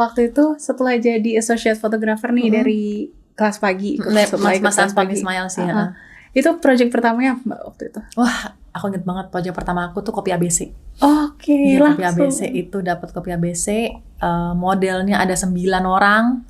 waktu itu setelah jadi associate photographer nih dari kelas pagi, Mas Anton Ismail sih. Itu project pertamanya Mbak waktu itu? Wah, aku inget banget project pertama aku tuh kopi ABC. Oke, Kopi ABC itu dapat kopi ABC, modelnya ada 9 orang.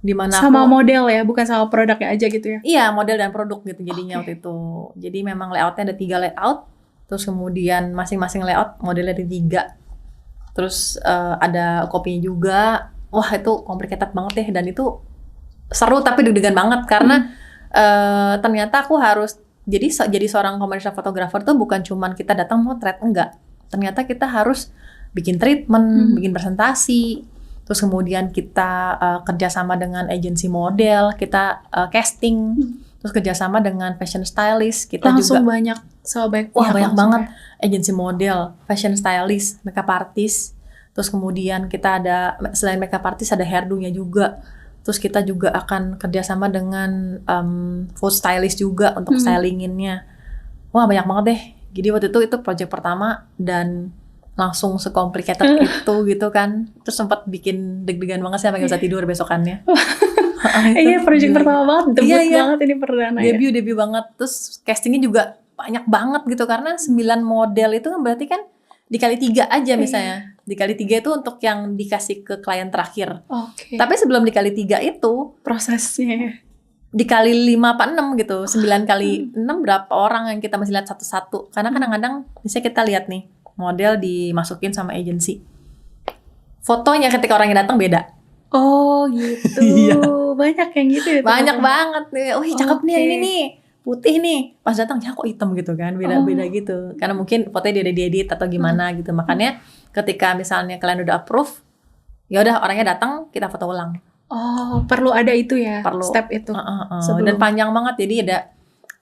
Dimana sama model ya, bukan sama produknya aja gitu ya? Iya, model dan produk gitu jadinya waktu itu. Jadi memang layoutnya ada 3 layout, terus kemudian masing-masing layout modelnya ada 3. Terus ada kopinya juga. Wah, itu complicated banget ya, dan itu seru tapi deg-degan banget karena ternyata aku harus jadi seorang commercial photographer tuh bukan cuman kita datang motret, enggak. Ternyata kita harus bikin treatment, bikin presentasi, terus kemudian kita kerjasama dengan agensi model, kita casting, terus kerjasama dengan fashion stylist, kita langsung juga banyak banyak banget agensi model, fashion stylist, makeup artist, terus kemudian kita ada selain makeup artist ada hairdo-nya juga. Terus kita juga akan kerjasama dengan food stylist juga untuk stylinginnya. Wah, banyak banget deh. Jadi waktu itu project pertama dan langsung secomplicated itu gitu kan. Terus sempat bikin deg-degan banget sih sampai nggak bisa tidur besokannya. Iya, project pertama banget, debut banget ini perdana ya. Debut banget. Terus castingnya juga banyak banget gitu karena 9 model itu kan berarti kan dikali 3 aja misalnya. Dikali 3 itu untuk yang dikasih ke klien terakhir. Tapi sebelum dikali 3 itu prosesnya dikali 5 apa 6 gitu. 9 kali 6 berapa orang yang kita masih lihat satu-satu. Karena kadang-kadang misalnya kita lihat nih model dimasukin sama agensi. Fotonya ketika orang yang datang beda. Oh gitu. Banyak yang gitu ya. Banyak banget nih. Oh, cakep nih ini nih. Putih nih, pas datang ya kok hitam gitu kan, beda-beda gitu. Karena mungkin fotonya dia udah diedit atau gimana gitu. Makanya ketika misalnya kalian udah approve, ya udah orangnya datang, kita foto ulang. Oh, perlu ada itu ya, perlu. Step itu. Dan panjang banget, jadi ada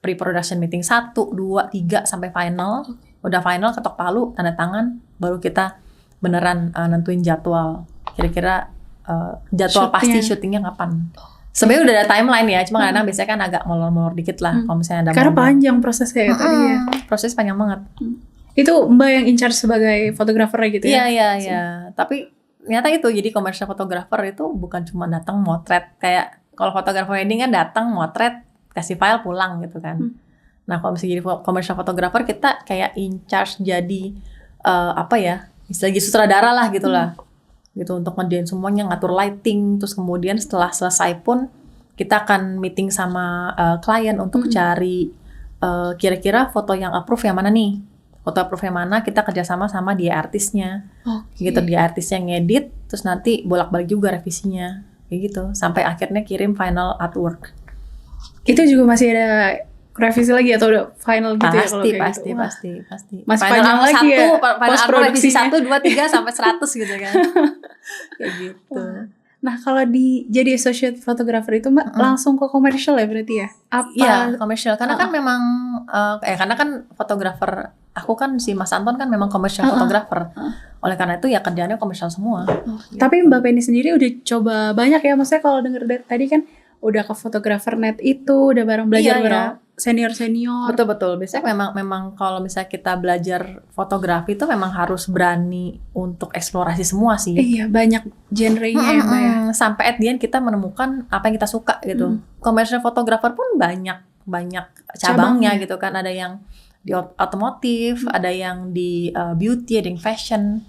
pre-production meeting 1, 2, 3 sampai final. Udah final ketok palu, tanda tangan, baru kita beneran nentuin jadwal. Kira-kira jadwal pasti syutingnya kapan. Sebenarnya udah ada timeline ya, cuma kadang biasanya kan agak molor-molor dikit lah kalau misalnya ada karena panjang prosesnya ya tadi ya. Proses panjang banget. Itu Mbak yang in charge sebagai fotografer gitu ya? Iya. Tapi ternyata itu jadi commercial photographer itu bukan cuma datang motret. Kayak kalau fotografer wedding kan datang motret, kasih file pulang gitu kan. Nah kalau misalnya jadi commercial photographer kita kayak in charge jadi istilahnya sutradara lah gitu lah. Gitu untuk ngerjain semuanya, ngatur lighting, terus kemudian setelah selesai pun kita akan meeting sama klien untuk cari kira-kira foto yang approve yang mana nih, foto approve yang mana, kita kerjasama sama dia artisnya, gitu, dia artisnya ngedit, terus nanti bolak-balik juga revisinya, kayak gitu, sampai akhirnya kirim final artwork. Itu juga masih ada revisi lagi atau udah final gitu ya? Pasti. Masih final panjang lagi ya? Final revisi 1, 2, 3 sampai 100 gitu kan. Kayak gitu. Nah kalau jadi associate photographer itu Mbak langsung ke komersial ya berarti ya? Iya, komersial. Karena kan memang, karena kan fotografer, aku kan si Mas Anton kan memang komersial fotografer. Oleh karena itu ya kerjaannya komersial semua. Gitu. Tapi Mbak Penny sendiri udah coba banyak ya? Maksudnya kalau denger tadi kan udah ke fotografer net itu, udah bareng belajar bareng senior-senior. Betul. Biasanya memang kalau misalnya kita belajar fotografi itu memang harus berani untuk eksplorasi semua sih. Iya, banyak genrenya ya Mbak ya. Sampai at the end kita menemukan apa yang kita suka gitu. Commercial photographer pun banyak cabangnya gitu kan. Ada yang di otomotif, ada yang di beauty, ada yang fashion,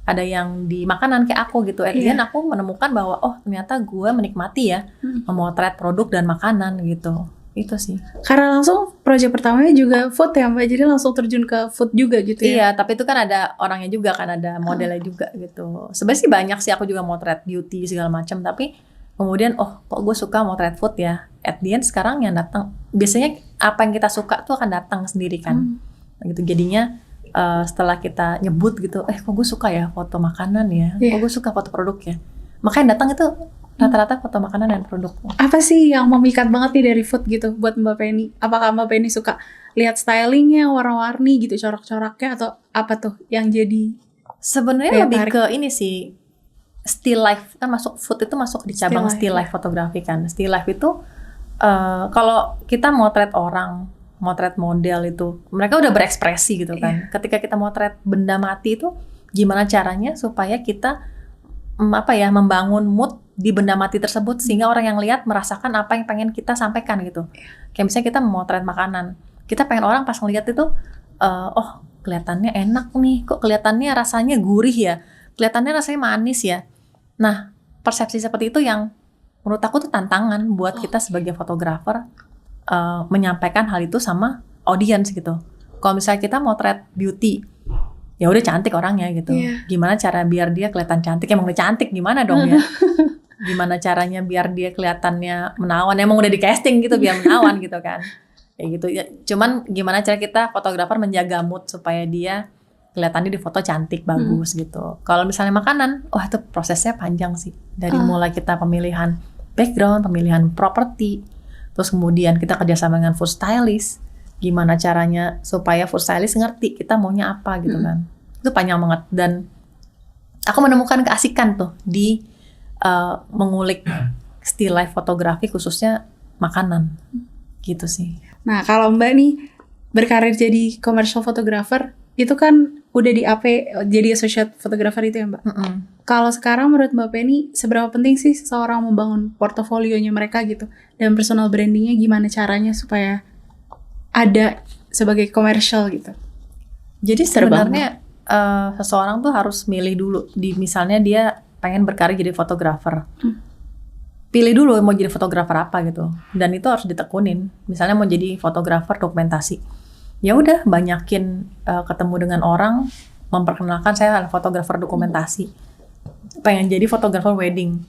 ada yang di makanan kayak aku gitu. At the end aku menemukan bahwa ternyata gue menikmati ya memotret produk dan makanan gitu. Itu sih. Karena langsung proyek pertamanya juga food ya Mbak, jadi langsung terjun ke food juga gitu ya? Iya, tapi itu kan ada orangnya juga kan, ada modelnya juga gitu. Sebenarnya sih banyak sih, aku juga motret beauty segala macam, tapi kemudian kok gue suka motret food ya. At the end sekarang yang datang, biasanya apa yang kita suka tuh akan datang sendiri kan. Gitu, jadinya setelah kita nyebut gitu, kok gue suka ya foto makanan ya, kok gue suka foto produk ya. Makanya datang itu rata-rata foto makanan dan produk. Apa sih yang memikat banget nih dari food gitu buat Mbak Penny? Apakah Mbak Penny suka lihat stylingnya, warna-warni gitu, corak-coraknya, atau apa tuh yang jadi? Sebenarnya lebih ke ini sih, still life kan food itu masuk di cabang still life fotografi kan. Still life itu kalau kita motret orang, motret model itu, mereka udah berekspresi gitu kan. Ketika kita motret benda mati itu, gimana caranya supaya kita membangun mood di benda mati tersebut sehingga orang yang lihat merasakan apa yang pengen kita sampaikan gitu. Kayak misalnya kita memotret makanan, kita pengen orang pas ngeliat itu, oh kelihatannya enak nih, kok kelihatannya rasanya gurih ya, kelihatannya rasanya manis ya. Nah, persepsi seperti itu yang menurut aku tuh tantangan buat kita sebagai fotografer, menyampaikan hal itu sama audiens gitu. Kalau misalnya kita motret beauty, ya udah cantik orangnya gitu. Gimana cara biar dia kelihatan cantik? Emang udah cantik gimana dong ya? Gimana caranya biar dia kelihatannya menawan? Emang udah di casting gitu biar menawan gitu kan? Kayak gitu. Ya, cuman gimana cara kita fotografer menjaga mood supaya dia kelihatannya di foto cantik, bagus gitu. Kalau misalnya makanan, wah itu prosesnya panjang sih. Dari mulai kita pemilihan background, pemilihan properti, terus kemudian kita kerjasama dengan food stylist. Gimana caranya supaya food stylist ngerti kita maunya apa gitu kan. Itu panjang banget. Dan aku menemukan keasikan tuh di mengulik still life fotografi khususnya makanan gitu sih. Nah kalau Mbak nih berkarir jadi commercial photographer, itu kan udah di AP jadi associate photographer itu ya Mbak. Kalau sekarang menurut Mbak Penny, seberapa penting sih seseorang membangun portofolionya mereka gitu, dan personal brandingnya gimana caranya supaya ada sebagai commercial gitu? Jadi sebenarnya seseorang tuh harus milih dulu, misalnya dia pengen berkarir jadi fotografer. Pilih dulu mau jadi fotografer apa gitu. Dan itu harus ditekunin. Misalnya mau jadi fotografer dokumentasi. Ya udah banyakin ketemu dengan orang, memperkenalkan saya adalah fotografer dokumentasi. Pengen jadi fotografer wedding.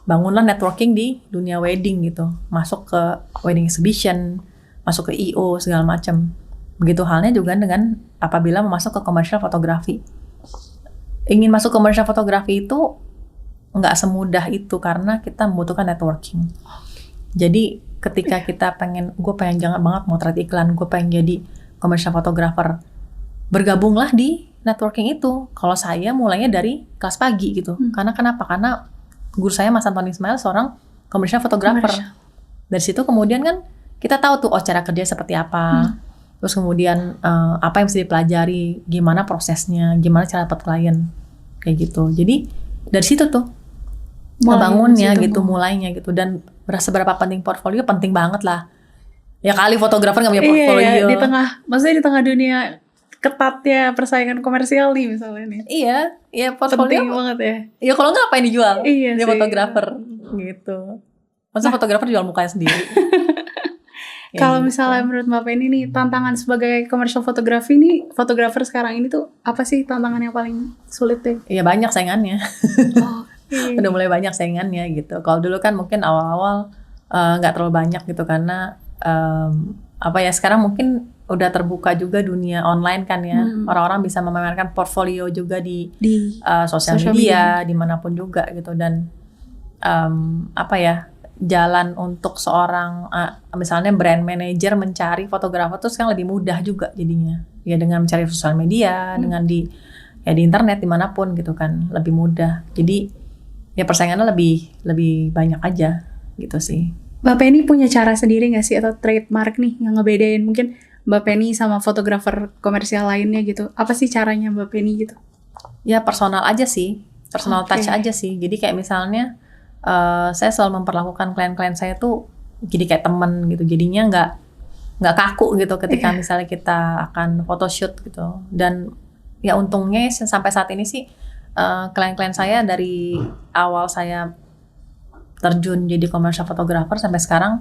Bangunlah networking di dunia wedding gitu. Masuk ke wedding exhibition, masuk ke I.O. segala macam. Begitu halnya juga dengan apabila mau masuk ke commercial fotografi. Ingin masuk commercial fotografi itu nggak semudah itu karena kita membutuhkan networking. Jadi ketika kita gue pengen jangan banget motret iklan, gue pengen jadi commercial photographer, bergabunglah di networking itu. Kalau saya mulainya dari kelas pagi gitu. Karena kenapa? Karena guru saya Mas Antoni Ismail seorang commercial photographer. Dari situ kemudian kan kita tahu tuh cara kerja seperti apa. Terus kemudian apa yang mesti dipelajari, gimana prosesnya, gimana cara dapat klien, kayak gitu. Jadi dari situ tuh ngebangunnya gitu, mulainya gitu. Dan seberapa penting portfolio, penting banget lah. Ya kali fotografer nggak punya portfolio. Iya, maksudnya di tengah dunia ketatnya persaingan komersial nih misalnya nih. Iya portfolio penting banget ya. Ya kalau nggak apa yang dijual? Iya dia sih, fotografer gitu. Maksudnya fotografer jual mukanya sendiri. Kalau misalnya menurut Mbak Penny nih, tantangan sebagai commercial fotografi nih, fotografer sekarang ini tuh apa sih tantangan yang paling sulit deh? Iya banyak saingannya. Udah mulai banyak saingannya gitu. Kalau dulu kan mungkin awal-awal nggak terlalu banyak gitu karena sekarang mungkin udah terbuka juga dunia online kan ya. Orang-orang bisa memamerkan portfolio juga di sosial media, dimanapun juga gitu. Dan jalan untuk seorang misalnya brand manager mencari fotografer tuh sekarang lebih mudah juga jadinya. Ya dengan mencari sosial media, dengan di internet dimanapun gitu kan, lebih mudah. Jadi ya persaingannya lebih banyak aja gitu sih. Mbak Penny punya cara sendiri nggak sih atau trademark nih yang ngebedain mungkin Mbak Penny sama fotografer komersial lainnya gitu? Apa sih caranya Mbak Penny gitu? Ya personal aja sih, personal touch aja sih. Jadi kayak misalnya saya selalu memperlakukan klien-klien saya tuh jadi kayak teman gitu. Jadinya nggak kaku gitu ketika misalnya kita akan photoshoot gitu. Dan ya untungnya sampai saat ini sih klien-klien saya dari awal saya terjun jadi commercial photographer sampai sekarang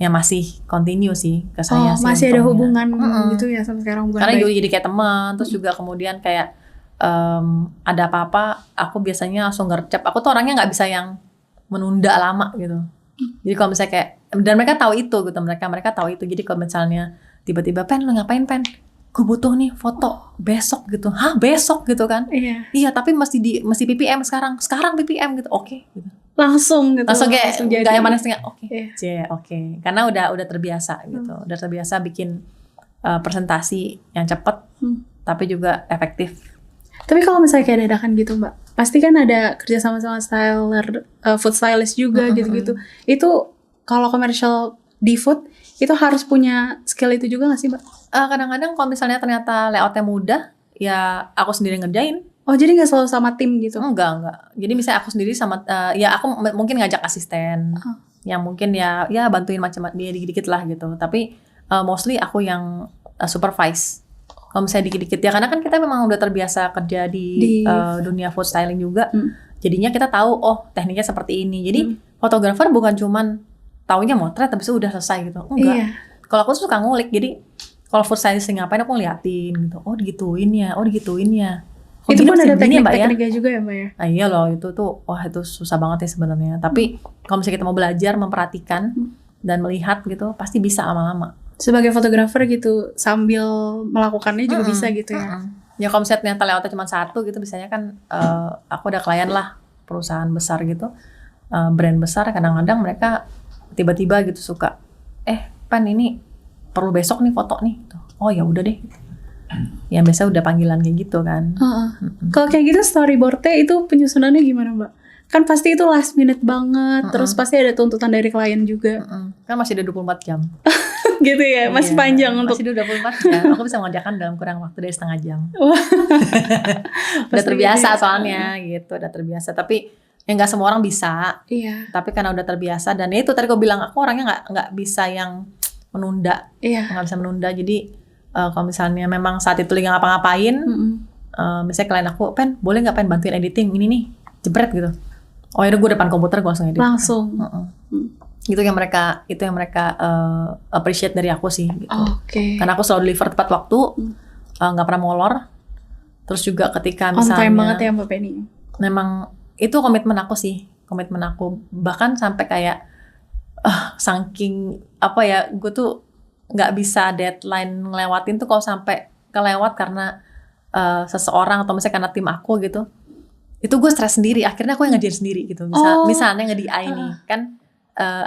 ya masih continue sih ke saya sih. Masih ada hubungan gitu ya sampai sekarang, hubungan karena baik. juga jadi kayak teman. Terus juga kemudian kayak ada apa-apa aku biasanya langsung gercep. Aku tuh orangnya nggak bisa yang menunda lama gitu. Jadi kalau misalnya kayak, dan mereka tahu itu gitu, mereka tahu itu. Jadi kalau misalnya tiba-tiba Pen, lo ngapain Pen? Gue butuh nih foto besok gitu. Hah besok gitu kan? Iya tapi mesti PPM sekarang PPM gitu. Oke. Gitu. Langsung kayak nggak yang mana-mana. Oke. Karena udah terbiasa gitu. Udah terbiasa bikin presentasi yang cepat tapi juga efektif. Tapi kalau misalnya kayak dadakan gitu Mbak, pasti kan ada kerja sama styler, food stylist juga gitu-gitu. Itu kalau komersial di food itu harus punya skill itu juga nggak sih Mbak? Kadang-kadang kalau misalnya ternyata layoutnya mudah, ya aku sendiri ngerjain. Oh jadi nggak selalu sama tim gitu? Enggak. Jadi misalnya aku sendiri sama, ya aku mungkin ngajak asisten, yang mungkin ya bantuin macam-macam dia dikit-dikit lah gitu. Tapi mostly aku yang supervise. Kalau misalnya dikit-dikit ya, karena kan kita memang udah terbiasa kerja di dunia food styling juga. Jadinya kita tahu, oh tekniknya seperti ini. Jadi fotografer bukan cuman taunya motret habis itu udah selesai gitu. Enggak. Iya. Kalau aku tuh suka ngulik. Jadi kalau food styling ngapain aku ngeliatin gitu. Oh digituin ya. Oh, itu pun ada tekniknya juga ya Mbak ya? Iya loh, itu tuh itu susah banget ya sebenarnya. Tapi kalau misalnya kita mau belajar, memperhatikan dan melihat gitu, pasti bisa lama-lama. Sebagai fotografer gitu, sambil melakukannya juga bisa gitu ya? Ya kalau misalnya ternyata lewatnya cuma satu gitu, biasanya kan aku ada klien lah, perusahaan besar gitu, brand besar, kadang-kadang mereka tiba-tiba gitu suka, Pan ini perlu besok nih foto nih. Oh ya udah deh. Ya biasa udah panggilan kayak gitu kan. Kalau kayak gitu storyboardnya itu penyusunannya gimana Mbak? Kan pasti itu last minute banget, terus pasti ada tuntutan dari klien juga. Kan masih ada 24 jam. Gitu ya, masih panjang untuk. Masih 24 jam. Aku bisa mengerjakan dalam kurang waktu dari setengah jam. Udah terbiasa gitu, soalnya gitu, udah terbiasa. Tapi ya nggak semua orang bisa. Iya. Tapi karena udah terbiasa, dan itu tadi aku bilang aku orangnya nggak bisa yang menunda. Iya. Nggak bisa menunda. Jadi kalau misalnya memang saat itu lagi ngapa-ngapain, misalnya klien aku, Pen, boleh nggak Pen bantuin editing ini nih, jebret gitu. Oh ya udah gue depan komputer gue langsung edit. Langsung. Itu yang mereka appreciate dari aku sih. Gitu. Oke. Karena aku selalu deliver tepat waktu, nggak pernah molor. Terus juga ketika misalnya on time banget ya Mbak Penny. Memang itu komitmen aku sih, bahkan sampai kayak saking gue tuh nggak bisa deadline ngelewatin tuh kalau sampai kelewat karena seseorang atau misalnya karena tim aku gitu, itu gue stres sendiri. Akhirnya aku yang ngerjain sendiri gitu. Misalnya nge-DI nih kan,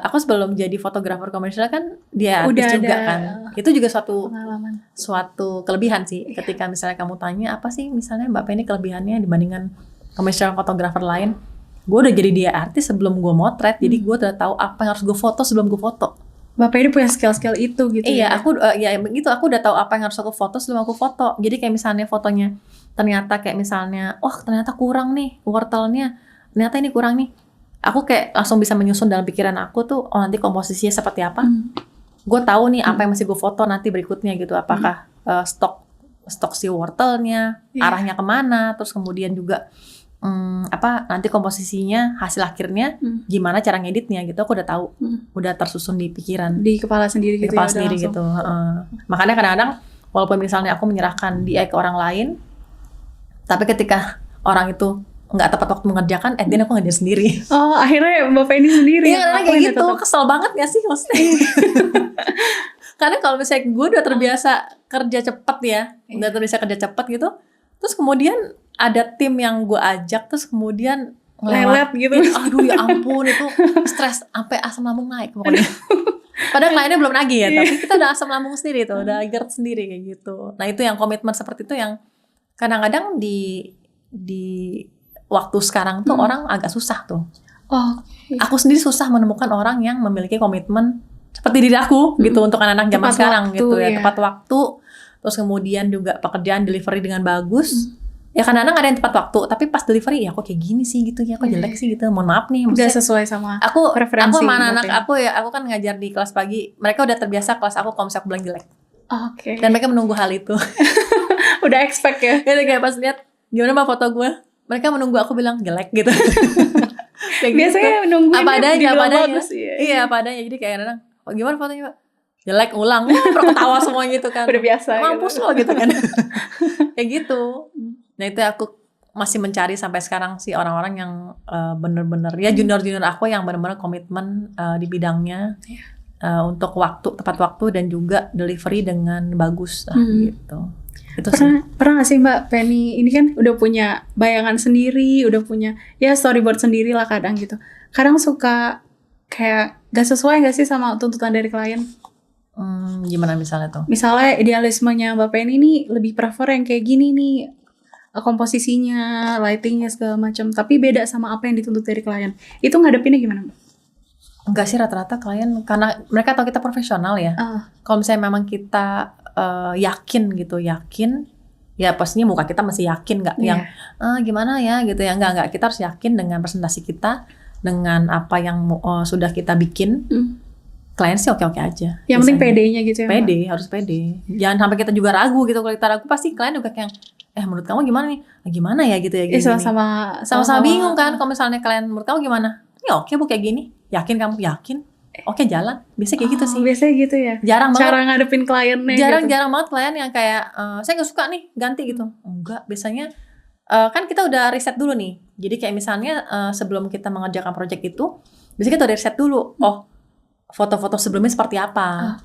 aku sebelum jadi fotografer komersial kan dia artis juga kan. Itu juga suatu kelebihan sih. Ketika misalnya kamu tanya apa sih misalnya Mbak Penny kelebihannya dibandingkan komersial fotografer lain, gue udah jadi dia artis sebelum gue motret. Jadi gue udah tahu apa yang harus gue foto sebelum gue foto. Bapak ini punya skill-skill itu gitu. Iya, aku begitu. Aku udah tahu apa yang harus aku foto sebelum aku foto. Jadi kayak misalnya fotonya ternyata kayak misalnya, ternyata kurang nih wortelnya, ternyata ini kurang nih. Aku kayak langsung bisa menyusun dalam pikiran aku tuh, nanti komposisinya seperti apa. Gue tahu nih apa yang mesti gue foto nanti berikutnya gitu. Apakah stok si wortelnya, arahnya kemana, terus kemudian juga nanti komposisinya, hasil akhirnya gimana cara ngeditnya gitu. Aku udah tahu, udah tersusun di pikiran, di kepala sendiri gitu. Makanya kadang-kadang walaupun misalnya aku menyerahkan DI ke orang lain, tapi ketika orang itu nggak tepat waktu mengerjakan, then aku ngerjain sendiri. Akhirnya Bapak ini sendiri. Iya, karena kayak gitu, kesel banget gak sih maksudnya? Karena kalau misalnya gue udah terbiasa kerja cepet ya, udah terbiasa kerja cepet gitu, terus kemudian ada tim yang gue ajak, terus kemudian lelet gitu. Aduh ya ampun, itu stres sampai asam lambung naik pokoknya. Padahal kliennya belum nagih ya, tapi kita udah asam lambung sendiri tuh, udah GERD sendiri kayak gitu. Nah itu yang komitmen seperti itu yang kadang-kadang di waktu sekarang tuh orang agak susah tuh. Aku sendiri susah menemukan orang yang memiliki komitmen seperti diri aku gitu untuk anak-anak zaman sekarang gitu ya, tepat waktu. Terus kemudian juga pekerjaan delivery dengan bagus. Ya kadang-kadang ada yang tepat waktu, tapi pas delivery ya kok kayak gini sih gitu ya, kok jelek sih gitu. Mohon maaf nih, nggak sesuai sama preferensi. Aku sama anak aku ya, aku kan ngajar di kelas pagi. Mereka udah terbiasa kelas aku kalau misalnya aku bilang jelek. Dan mereka menunggu hal itu. Udah expect ya. Ya kayak pas lihat gimana mbak foto gue, mereka menunggu aku bilang jelek gitu. Biasanya gitu. nungguin apa adanya. bagus, iya apa adanya. Jadi kayak kadang, gimana fotonya mbak? Jelek, ulang, ketawa semua gitu kan. Udah biasa. Mampus gitu. Lo gitu kan. Kayak gitu. Nah itu aku masih mencari sampai sekarang sih orang-orang yang bener-bener ya junior-junior aku yang bener-bener komitmen di bidangnya untuk tepat waktu dan juga delivery dengan bagus lah gitu. Itu pernah gak sih Mbak Penny ini kan udah punya bayangan sendiri, udah punya ya storyboard sendiri lah kadang gitu. Kadang suka kayak gak sesuai gak sih sama tuntutan dari klien? Gimana misalnya tuh? Misalnya idealismenya Mbak Penny ini lebih prefer yang kayak gini nih, komposisinya, lightingnya segala macam, tapi beda sama apa yang dituntut dari klien. Itu ngadepinnya gimana Mbak? Enggak sih, rata-rata klien karena mereka tahu kita profesional ya. Kalau misalnya memang kita yakin, ya pastinya muka kita masih yakin nggak yang gimana ya gitu ya, nggak kita harus yakin dengan presentasi kita, dengan apa yang sudah kita bikin. Klien sih oke-oke aja. Yang penting PD-nya gitu ya. Pede, harus pede. Jangan sampai kita juga ragu gitu. Kalau kita ragu pasti klien juga kayak, menurut kamu gimana nih? Gimana ya gitu ya gini. Sama-sama bingung kan. Kalau misalnya klien menurut kamu gimana? Ini oke Bu kayak gini. Yakin kamu? Yakin. Oke jalan. Biasanya kayak gitu sih. Biasanya gitu ya. Jarang banget. Cara ngadepin kliennya. Jarang banget klien yang kayak saya nggak suka nih ganti gitu. Enggak. Biasanya kan kita udah riset dulu nih. Jadi kayak misalnya sebelum kita mengerjakan project itu, biasanya kita udah riset dulu. Foto-foto sebelumnya seperti apa.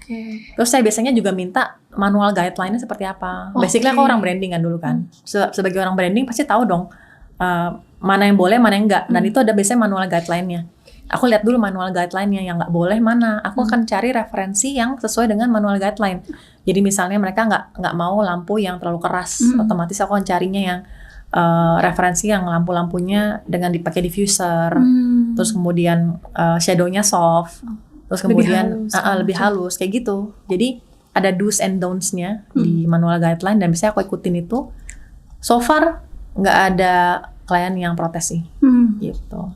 Terus saya biasanya juga minta manual guideline-nya seperti apa. Basically aku orang branding kan dulu kan. Sebagai orang branding pasti tahu dong mana yang boleh, mana yang enggak. Dan itu ada biasanya manual guideline-nya. Aku lihat dulu manual guideline-nya yang enggak boleh mana. Aku akan cari referensi yang sesuai dengan manual guideline. Jadi misalnya mereka enggak mau lampu yang terlalu keras. Otomatis aku akan carinya yang referensi yang lampu-lampunya dengan dipakai diffuser. Terus kemudian shadow-nya soft. Terus kemudian lebih halus kayak gitu. Jadi ada do's and don'ts-nya di manual guideline dan biasanya aku ikutin itu. So far nggak ada klien yang protes sih, gitu.